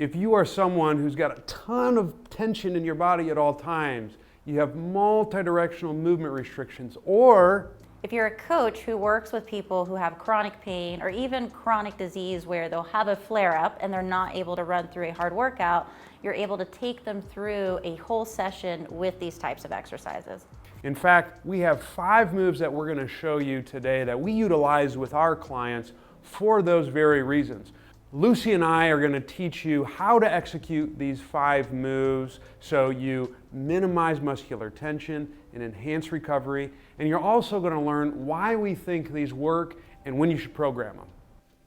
If you are someone who's got a ton of tension in your body at all times, you have multi-directional movement restrictions, or if you're a coach who works with people who have chronic pain or even chronic disease where they'll have a flare-up and they're not able to run through a hard workout, you're able to take them through a whole session with these types of exercises. in fact, we have 5 moves that we're going to show you today that we utilize with our clients for those very reasons. Lucy and I are going to teach you how to execute these 5 moves so you minimize muscular tension and enhance recovery. And you're also going to learn why we think these work and when you should program them.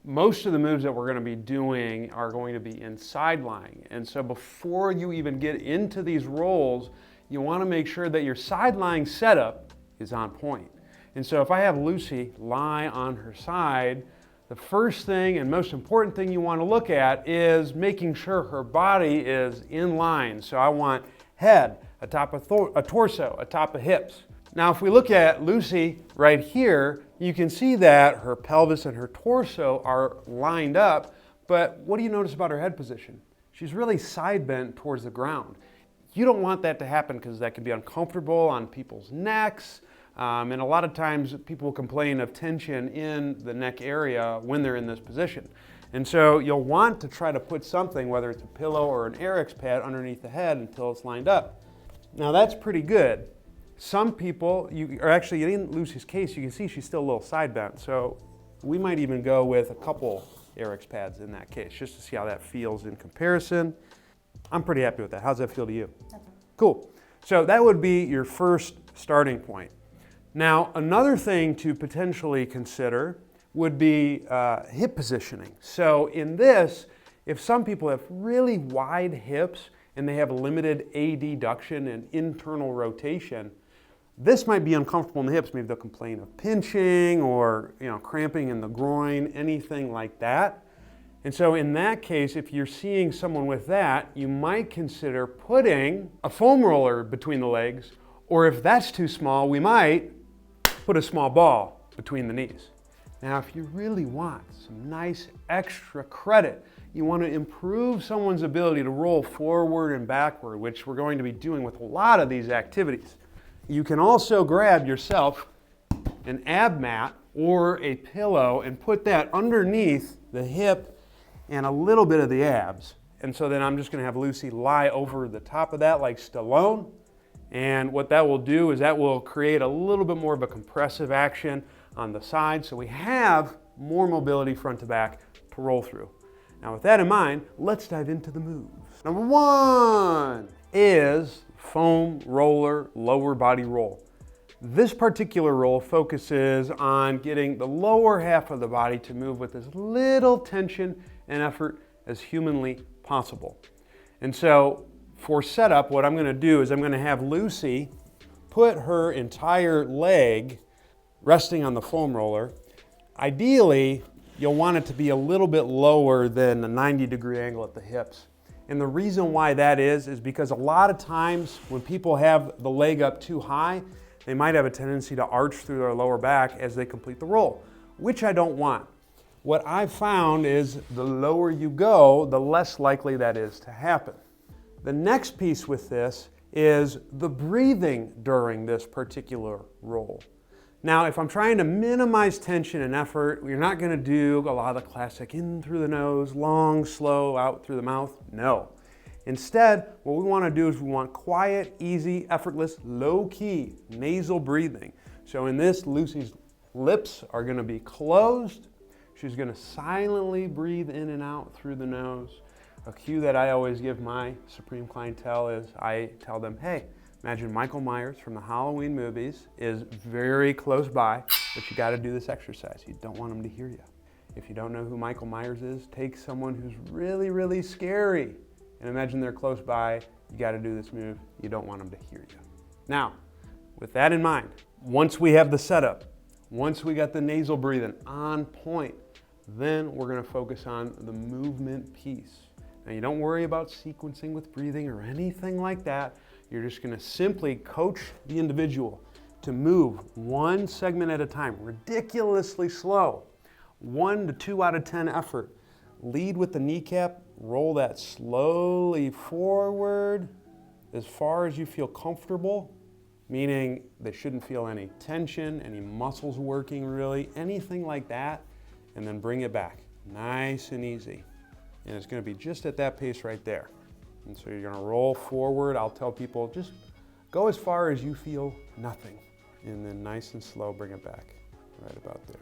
Most of the moves that we're going to be doing are going to be in side lying. And so before you even get into these rolls, you want to make sure that your side lying setup is on point. And so if I have Lucy lie on her side, the first thing and most important thing you want to look at is making sure her body is in line. So I want head atop a torso, atop of hips. Now if we look at Lucy right here, you can see that her pelvis and her torso are lined up, but what do you notice about her head position? She's really side bent towards the ground. You don't want that to happen because that can be uncomfortable on people's necks. And a lot of times people complain of tension in the neck area when they're in this position. And so you'll want to try to put something, whether it's a pillow or an Eric's pad, underneath the head until it's lined up. Now that's pretty good. Some people, or actually in Lucy's case, you can see she's still a little side bent. So we might even go with a couple Eric's pads in that case, just to see how that feels in comparison. I'm pretty happy with that. How's that feel to you? Cool. So that would be your first starting point. Now, another thing to potentially consider would be hip positioning. So in this, if some people have really wide hips and they have limited adduction and internal rotation, this might be uncomfortable in the hips. Maybe they'll complain of pinching or cramping in the groin, anything like that. And so in that case, if you're seeing someone with that, you might consider putting a foam roller between the legs, or if that's too small, we might put a small ball between the knees. Now, if you really want some nice extra credit, you want to improve someone's ability to roll forward and backward, which we're going to be doing with a lot of these activities. You can also grab yourself an ab mat or a pillow and put that underneath the hip and a little bit of the abs. And so then I'm just going to have Lucy lie over the top of that like Stallone. And what that will do is that will create a little bit more of a compressive action on the side, so we have more mobility front to back to roll through. Now with that in mind, let's dive into the moves. Number 1 is foam roller lower body roll. This particular roll focuses on getting the lower half of the body to move with as little tension and effort as humanly possible. And so for setup, what I'm going to do is I'm going to have Lucy put her entire leg resting on the foam roller. Ideally, you'll want it to be a little bit lower than a 90-degree angle at the hips. And the reason why that is because a lot of times when people have the leg up too high, they might have a tendency to arch through their lower back as they complete the roll, which I don't want. What I've found is the lower you go, the less likely that is to happen. The next piece with this is the breathing during this particular roll. Now, if I'm trying to minimize tension and effort, you're not going to do a lot of the classic in through the nose, long, slow, out through the mouth. No. Instead, what we want to do is we want quiet, easy, effortless, low-key nasal breathing. So in this, Lucy's lips are going to be closed. She's going to silently breathe in and out through the nose. A cue that I always give my Supreme clientele is I tell them, hey, imagine Michael Myers from the Halloween movies is very close by, but you got to do this exercise. You don't want him to hear you. If you don't know who Michael Myers is, take someone who's really, really scary and imagine they're close by. You got to do this move. You don't want them to hear you. Now, with that in mind, once we have the setup, once we got the nasal breathing on point, then we're going to focus on the movement piece. Now, you don't worry about sequencing with breathing or anything like that. You're just going to simply coach the individual to move one segment at a time, ridiculously slow, 1 to 2 out of 10 effort. Lead with the kneecap, roll that slowly forward as far as you feel comfortable, meaning they shouldn't feel any tension, any muscles working really, anything like that, and then bring it back, nice and easy. And it's gonna be just at that pace right there. And so you're gonna roll forward. I'll tell people, just go as far as you feel nothing, and then nice and slow, bring it back, right about there.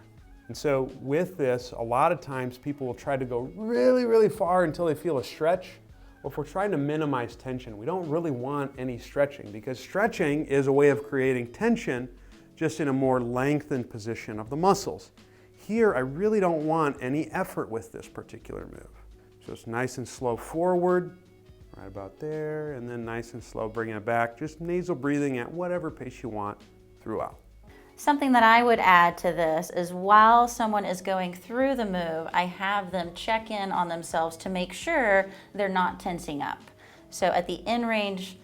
And so with this, a lot of times people will try to go really, really far until they feel a stretch. Well, if we're trying to minimize tension, we don't really want any stretching, because stretching is a way of creating tension just in a more lengthened position of the muscles. Here, I really don't want any effort with this particular move. So it's nice and slow forward, right about there, and then nice and slow, bringing it back, just nasal breathing at whatever pace you want throughout. Something that I would add to this is while someone is going through the move, I have them check in on themselves to make sure they're not tensing up. So at the end range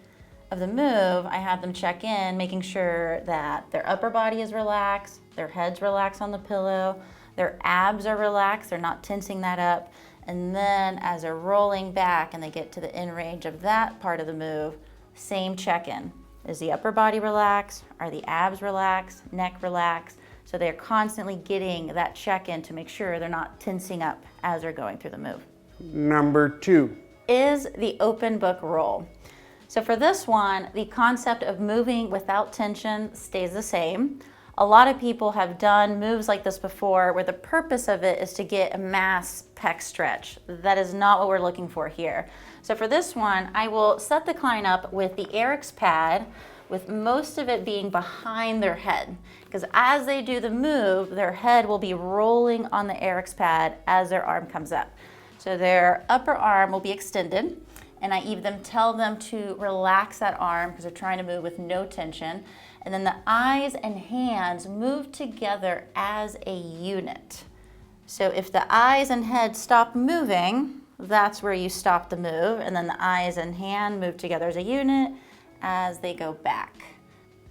of the move, I have them check in, making sure that their upper body is relaxed, their head's relaxed on the pillow, their abs are relaxed, they're not tensing that up. And then as they're rolling back and they get to the end range of that part of the move, same check-in. Is the upper body relaxed? Are the abs relaxed? Neck relaxed? So they're constantly getting that check-in to make sure they're not tensing up as they're going through the move. Number 2 is the open book roll. So for this one, the concept of moving without tension stays the same. A lot of people have done moves like this before where the purpose of it is to get a mass pec stretch. That is not what we're looking for here. So for this one, I will set the client up with the Eric's pad, with most of it being behind their head. Because as they do the move, their head will be rolling on the Eric's pad as their arm comes up. So their upper arm will be extended, and I even tell them to relax that arm because they're trying to move with no tension. And then the eyes and hands move together as a unit. So if the eyes and head stop moving, that's where you stop the move. And then the eyes and hand move together as a unit as they go back.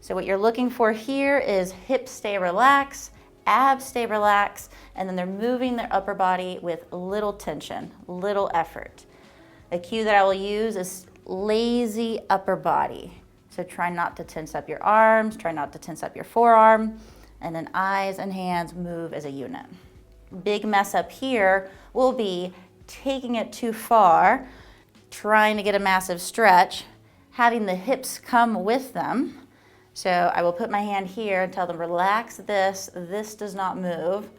So what you're looking for here is hips stay relaxed, abs stay relaxed, and then they're moving their upper body with little tension, little effort. The cue that I will use is lazy upper body. So try not to tense up your arms, try not to tense up your forearm, and then eyes and hands move as a unit. Big mess up here will be taking it too far, trying to get a massive stretch, having the hips come with them. So I will put my hand here and tell them, relax this does not move,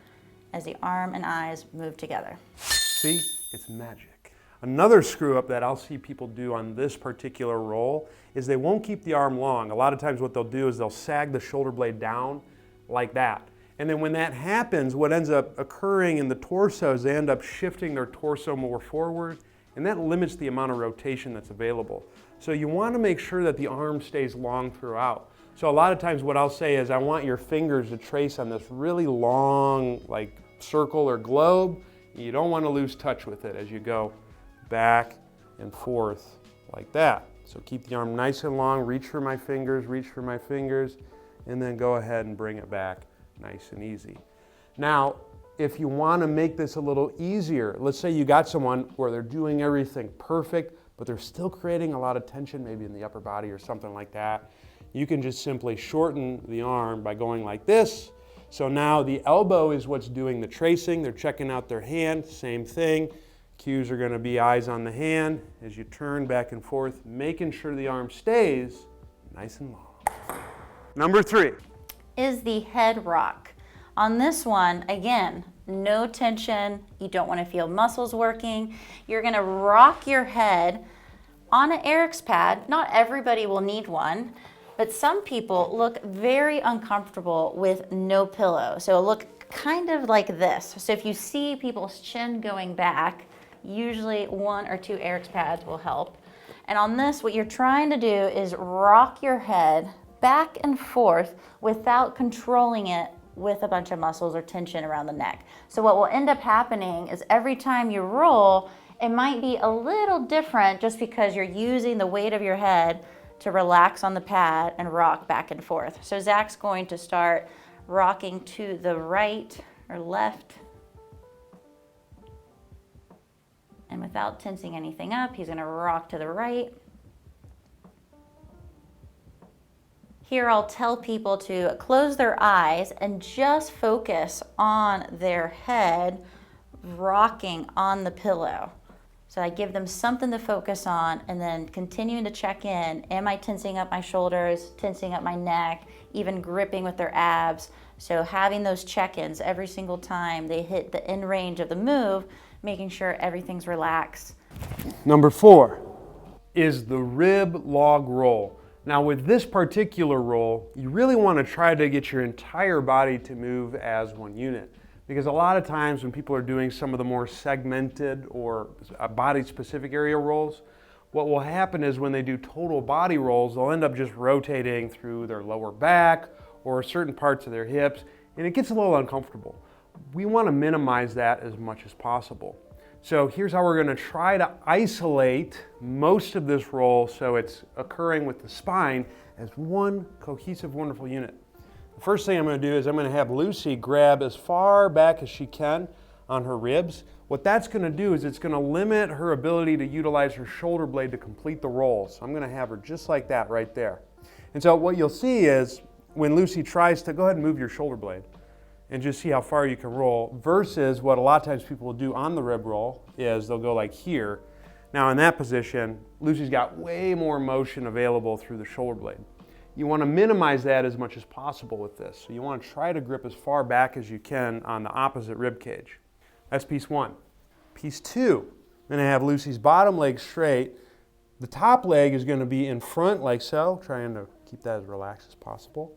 as the arm and eyes move together. See, it's magic. Another screw up that I'll see people do on this particular roll is they won't keep the arm long. A lot of times what they'll do is they'll sag the shoulder blade down like that. And then when that happens, what ends up occurring in the torso is they end up shifting their torso more forward, and that limits the amount of rotation that's available. So you want to make sure that the arm stays long throughout. So a lot of times what I'll say is I want your fingers to trace on this really long like circle or globe. You don't want to lose touch with it as you go back and forth like that. So keep the arm nice and long, reach for my fingers, and then go ahead and bring it back nice and easy. Now, if you want to make this a little easier, let's say you got someone where they're doing everything perfect, but they're still creating a lot of tension, maybe in the upper body or something like that. You can just simply shorten the arm by going like this. So now the elbow is what's doing the tracing. They're checking out their hand, same thing. Cues are going to be eyes on the hand as you turn back and forth, making sure the arm stays nice and long. Number 3 is the head rock. On this one, again, no tension. You don't want to feel muscles working. You're going to rock your head on an Eric's pad. Not everybody will need one, but some people look very uncomfortable with no pillow. So look kind of like this. So if you see people's chin going back, usually 1 or 2 Eric's pads will help. And on this, what you're trying to do is rock your head back and forth without controlling it with a bunch of muscles or tension around the neck. So what will end up happening is every time you roll, it might be a little different just because you're using the weight of your head to relax on the pad and rock back and forth. So Zach's going to start rocking to the right or left. And without tensing anything up, he's gonna rock to the right. Here I'll tell people to close their eyes and just focus on their head rocking on the pillow. So I give them something to focus on and then continuing to check in. Am I tensing up my shoulders, tensing up my neck, even gripping with their abs? So having those check-ins every single time they hit the end range of the move, making sure everything's relaxed. Number 4 is the rib log roll. Now with this particular roll, you really want to try to get your entire body to move as one unit. Because a lot of times when people are doing some of the more segmented or body-specific area rolls, what will happen is when they do total body rolls, they'll end up just rotating through their lower back or certain parts of their hips, and it gets a little uncomfortable. We want to minimize that as much as possible. So here's how we're going to try to isolate most of this roll so it's occurring with the spine as one cohesive, wonderful unit. The first thing I'm going to do is I'm going to have Lucy grab as far back as she can on her ribs. What that's going to do is it's going to limit her ability to utilize her shoulder blade to complete the roll. So I'm going to have her just like that right there. And so what you'll see is when Lucy tries to, go ahead and move your shoulder blade and just see how far you can roll, versus what a lot of times people will do on the rib roll is they'll go like here. Now in that position, Lucy's got way more motion available through the shoulder blade. You want to minimize that as much as possible with this. So you want to try to grip as far back as you can on the opposite rib cage. That's piece 1. Piece 2, I'm going to have Lucy's bottom leg straight. The top leg is going to be in front like so, trying to keep that as relaxed as possible.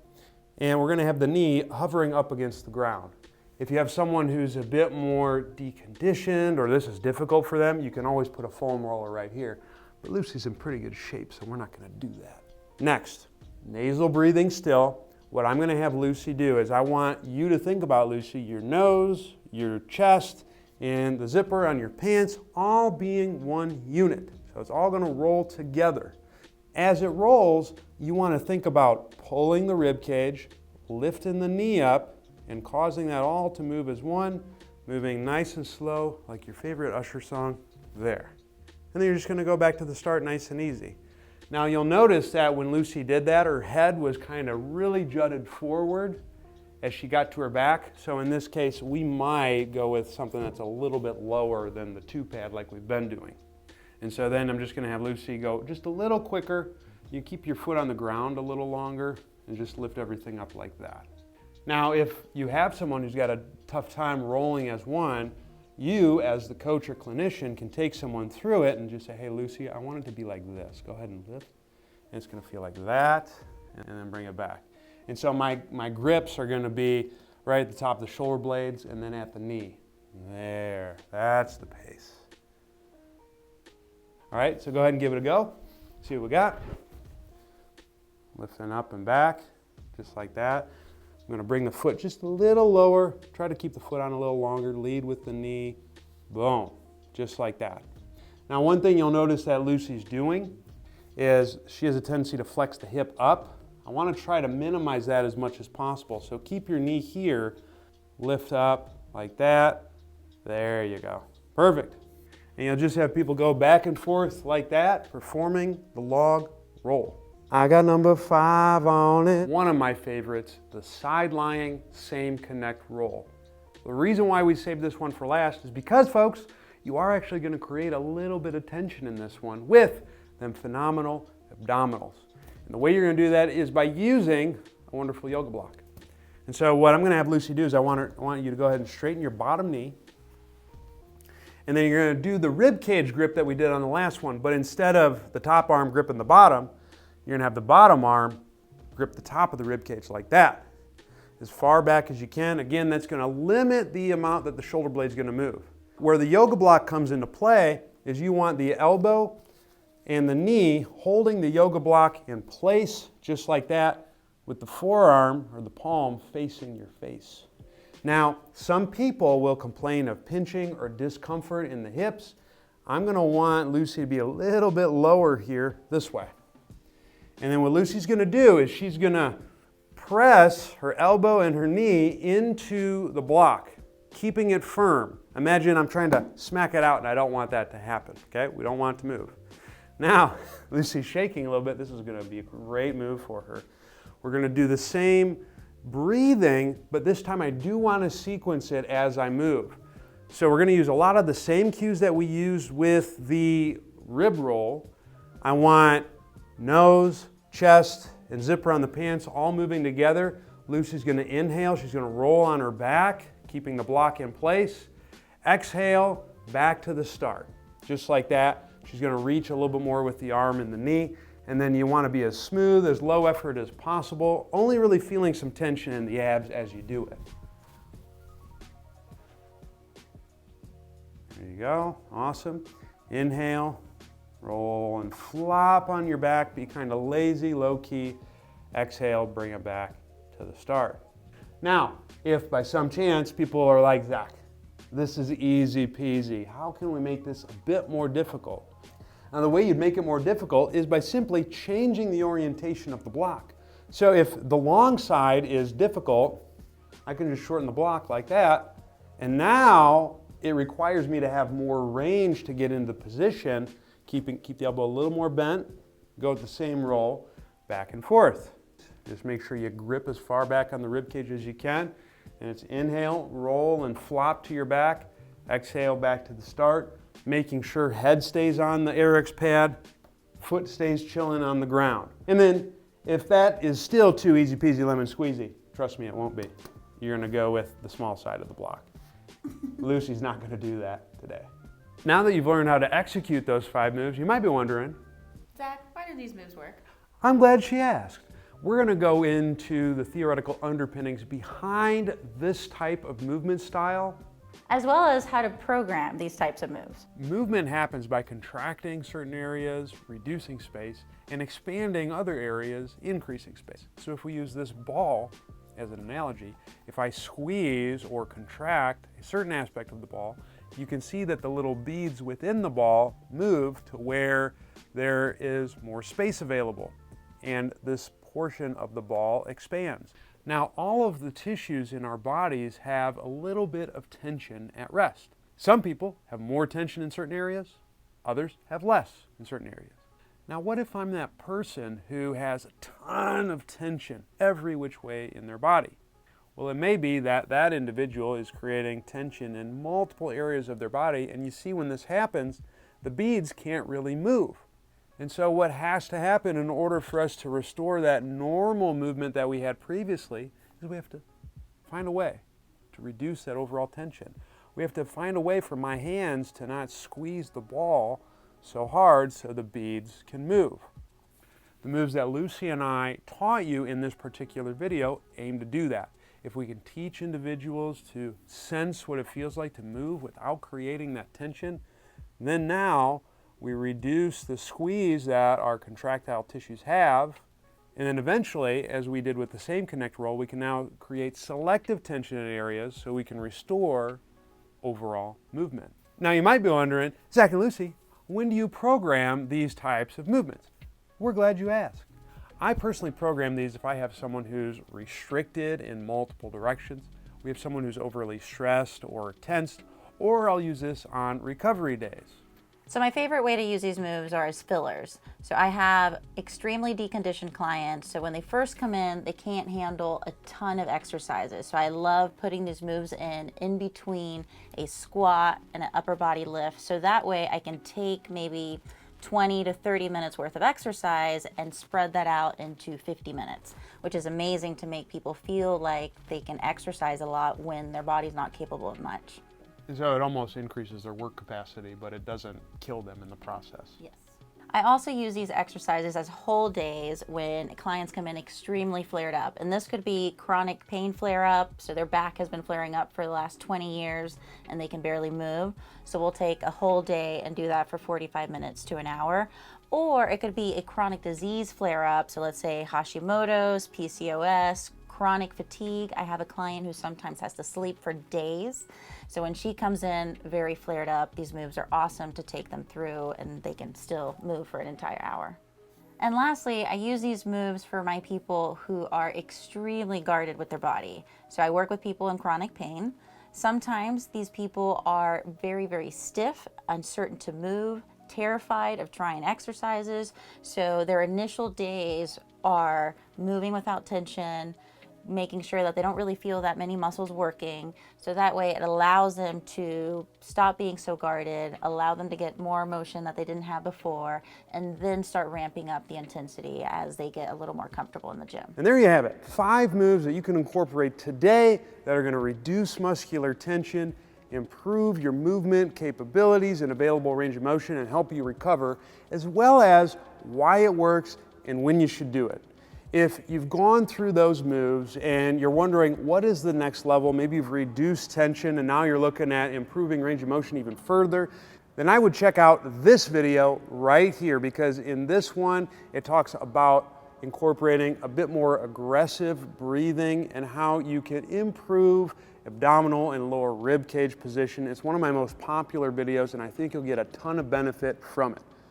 And we're going to have the knee hovering up against the ground. If you have someone who's a bit more deconditioned or this is difficult for them, you can always put a foam roller right here. But Lucy's in pretty good shape, so we're not going to do that. Next, nasal breathing still. What I'm going to have Lucy do is I want you to think about, Lucy, your nose, your chest, and the zipper on your pants all being one unit. So it's all going to roll together. As it rolls, you want to think about pulling the rib cage, lifting the knee up, and causing that all to move as one, moving nice and slow, like your favorite Usher song, there. And then you're just going to go back to the start nice and easy. Now you'll notice that when Lucy did that, her head was kind of really jutted forward as she got to her back. So in this case, we might go with something that's a little bit lower than the 2-pad like we've been doing. And so then I'm just going to have Lucy go just a little quicker. You keep your foot on the ground a little longer and just lift everything up like that. Now, if you have someone who's got a tough time rolling as one, you as the coach or clinician can take someone through it and just say, hey, Lucy, I want it to be like this. Go ahead and lift. And it's going to feel like that, and then bring it back. And so my grips are going to be right at the top of the shoulder blades and then at the knee. There, that's the pace. All right, so go ahead and give it a go. See what we got. Lifting up and back, just like that. I'm going to bring the foot just a little lower. Try to keep the foot on a little longer. Lead with the knee. Boom, just like that. Now, one thing you'll notice that Lucy's doing is she has a tendency to flex the hip up. I want to try to minimize that as much as possible. So keep your knee here, lift up like that. There you go. Perfect. And you'll just have people go back and forth like that, performing the log roll. I got number 5 on it. One of my favorites, the side-lying same connect roll. The reason why we saved this one for last is because, folks, you are actually going to create a little bit of tension in this one with them phenomenal abdominals. And the way you're going to do that is by using a wonderful yoga block. And so what I'm going to have Lucy do is I want you to go ahead and straighten your bottom knee. And then you're going to do the rib cage grip that we did on the last one, but instead of the top arm gripping the bottom, you're going to have the bottom arm grip the top of the rib cage like that, as far back as you can. Again, that's going to limit the amount that the shoulder blade is going to move. Where the yoga block comes into play is you want the elbow and the knee holding the yoga block in place just like that, with the forearm or the palm facing your face. Now, some people will complain of pinching or discomfort in the hips. I'm going to want Lucy to be a little bit lower here this way. And then what Lucy's going to do is she's going to press her elbow and her knee into the block. keeping it firm. Imagine I'm trying to smack it out and I don't want that to happen, okay? We don't want it to move. Now, Lucy's shaking a little bit. This is gonna be a great move for her. We're gonna do the same breathing, but this time I do wanna sequence it as I move. So we're gonna use a lot of the same cues that we used with the rib roll. I want nose, chest, and zipper on the pants all moving together. Lucy's gonna inhale, she's gonna roll on her back, keeping the block in place. Exhale, back to the start. Just like that. She's gonna reach a little bit more with the arm and the knee, and then you wanna be as smooth, as low effort as possible, only really feeling some tension in the abs as you do it. There you go, awesome. Inhale, roll and flop on your back, be kind of lazy, low key. Exhale, bring it back to the start. Now, if by some chance people are like, Zach, this is easy peasy, how can we make this a bit more difficult? Now, the way you'd make it more difficult is by simply changing the orientation of the block. So if the long side is difficult, I can just shorten the block like that, and now it requires me to have more range to get into position. Keep the elbow a little more bent, go with the same roll, back and forth. Just make sure you grip as far back on the rib cage as you can. And it's inhale, roll and flop to your back. Exhale, back to the start. Making sure head stays on the Eric's pad, foot stays chilling on the ground. And then if that is still too easy peasy lemon squeezy, trust me, it won't be. You're gonna go with the small side of the block. Lucy's not gonna do that today. Now that you've learned how to execute those 5 moves, you might be wondering, Zach, why do these moves work? I'm glad she asked. We're gonna go into the theoretical underpinnings behind this type of movement style, as well as how to program these types of moves. Movement happens by contracting certain areas, reducing space, and expanding other areas, increasing space. So if we use this ball as an analogy, if I squeeze or contract a certain aspect of the ball, you can see that the little beads within the ball move to where there is more space available, and this portion of the ball expands. Now, all of the tissues in our bodies have a little bit of tension at rest. Some people have more tension in certain areas, others have less in certain areas. Now, what if I'm that person who has a ton of tension every which way in their body? Well, it may be that that individual is creating tension in multiple areas of their body, and you see when this happens, the beads can't really move. And so what has to happen in order for us to restore that normal movement that we had previously is we have to find a way to reduce that overall tension. We have to find a way for my hands to not squeeze the ball so hard so the beads can move. The moves that Lucy and I taught you in this particular video aim to do that. If we can teach individuals to sense what it feels like to move without creating that tension, then now we reduce the squeeze that our contractile tissues have, and then eventually, as we did with the same connect roll, we can now create selective tension in areas so we can restore overall movement. Now you might be wondering, Zach and Lucy, when do you program these types of movements? We're glad you asked. I personally program these if I have someone who's restricted in multiple directions, we have someone who's overly stressed or tensed, or I'll use this on recovery days. So my favorite way to use these moves are as fillers. So I have extremely deconditioned clients, so when they first come in, they can't handle a ton of exercises. So I love putting these moves in between a squat and an upper body lift, so that way I can take maybe 20 to 30 minutes worth of exercise and spread that out into 50 minutes, which is amazing to make people feel like they can exercise a lot when their body's not capable of much. And so it almost increases their work capacity, but it doesn't kill them in the process. Yes. I also use these exercises as whole days when clients come in extremely flared up. And this could be chronic pain flare up, so their back has been flaring up for the last 20 years and they can barely move. So we'll take a whole day and do that for 45 minutes to an hour. Or it could be a chronic disease flare up, so let's say Hashimoto's, PCOS, chronic fatigue. I have a client who sometimes has to sleep for days. So when she comes in very flared up, these moves are awesome to take them through and they can still move for an entire hour. And lastly, I use these moves for my people who are extremely guarded with their body. So I work with people in chronic pain. Sometimes these people are very, very stiff, uncertain to move, terrified of trying exercises. So their initial days are moving without tension, making sure that they don't really feel that many muscles working. So that way it allows them to stop being so guarded, allow them to get more motion that they didn't have before, and then start ramping up the intensity as they get a little more comfortable in the gym. And there you have it, 5 moves that you can incorporate today that are going to reduce muscular tension, improve your movement capabilities and available range of motion, and help you recover, as well as why it works and when you should do it. If you've gone through those moves and you're wondering what is the next level, maybe you've reduced tension and now you're looking at improving range of motion even further, then I would check out this video right here, because in this one it talks about incorporating a bit more aggressive breathing and how you can improve abdominal and lower rib cage position. It's one of my most popular videos and I think you'll get a ton of benefit from it.